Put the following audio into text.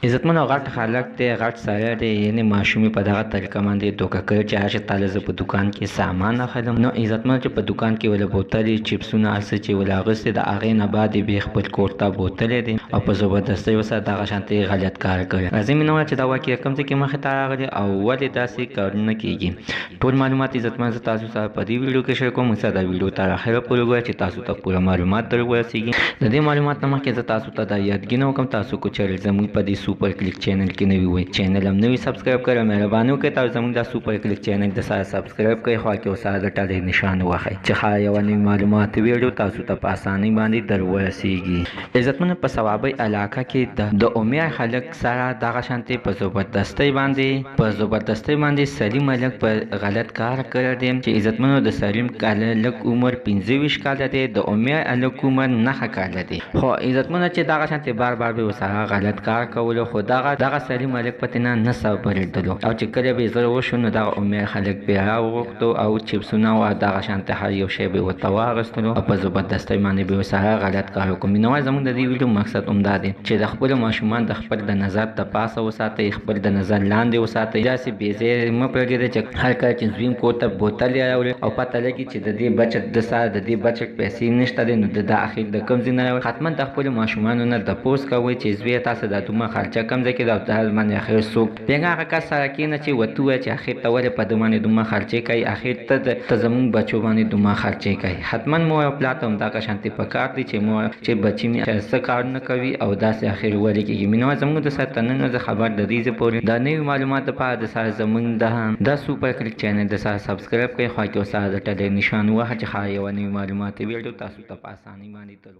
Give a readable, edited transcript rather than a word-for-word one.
عزتمن او غټ خلک دی، غټ سړی دی، یعنې ماشوم په دغه طریقه باندې دوکه کوي چې هر تاله زه په دکان کې سامان اخلم. نو عزتمن چې په دکان کې ولا بوتلې چپسونه هر څه چې ولا اغوستې د هغې نه بعد یې بیا خپل کور ته بوتلی دی او په زبردستۍ ورسره دغه شانتې غلط کار کوي. راځئ مینوال چې دا واقعه کوم ځای کې مخې ته راغلې او ولې داسې کارونه کېږي. ټول معلومات عزتمن زه تاسو سره په دې ویډیو کې شیر کوم. موږ سره دا ویډیو تر اخره پورې وګورئ چې تاسو ته پوره معلومات در ورسېږي. د دې معلومات نه مخکې زه تاسو ته دا یادګینه وکړم، تاسو کو چینل زمونږ په دې سوپر کلیک چینل کې نوي وئ، چینل هم نوي سبسکرایب کړئ. مهرباني وکړئ تاسو زمونږ دا سوپر کلیک چینل د سره سبسکرایب کړئ، خوا کې ورسره د ټلۍ نشان ووهئ چې ښه یوه نوي معلومات ویډیو تاسو ته په اسانۍ باندې در ورسېږي. عزتمنو په صوابۍ علاقه کې د عمر خلک سره دغه شانتې په زبردستۍ باندې سلیم هلک په غلط کار کړی دی چې عزتمنو د سلیم هلک عمر 25 کاله دی، د عمر هلک عمر 9 کاله دی. خو عزتمنو چې دغه شانتې بار بار به ورسره غلط کار کولو، خو دغه سلیم هلک په تېنه نه صبرېدلو او چې کله به یې زړه وشو نو دغه عمر خلک بیا راوغوښتو او چپسونه او دغه شانتې هر یو شی به یې ورته واخیستلو او په زبردستۍ باندې به یې ورسره غلط کار وکړو. مینوال زموږ د دې ویډیو مقصد همدا دی چې د خپلو ماشومان د خپل د نظر د پاسه وساتئ، خپل د نظر لاندې وساتئ. داسې بې ځایه مه پرېږدئ چې هر کله چې زوی کور ته بوتل راوړي او پته لګي چې د دې بچت د سره د دې بچت پیسې نشته دی، نو د اخر د کوم ځای نه راوړي. حتما د خپلو ماشومانو نه تپوس کوئ چې زویه تاسو دا دومره خرچه کوم ځای کې ده او دا باندې اخر څوک بیا هغه کس سره کښېنه چې ورته ووایه چې اخر ته ولې په ده باندې دومره خرچې کوي، اخر ته زموږ بچو باندې دومره خرچې کوي. حتما مور او پلار ته همدغه شانتې پکار دی چې بچي مې ښایسته کارونه کوي او داسې اخر ولې کېږي. مینوال زموږ د سره تر نن ورځې خبر د دې ځای پورې دا نوي معلومات دپاره د سره زموږ د سوپر کلیک چینل د سره سبسکرایب کړئ، خوا کې ورسره د ټلۍ نشان ووهه چې ښه یوه نوي معلومات ویډیو تاسو ته په اسانۍ باندې در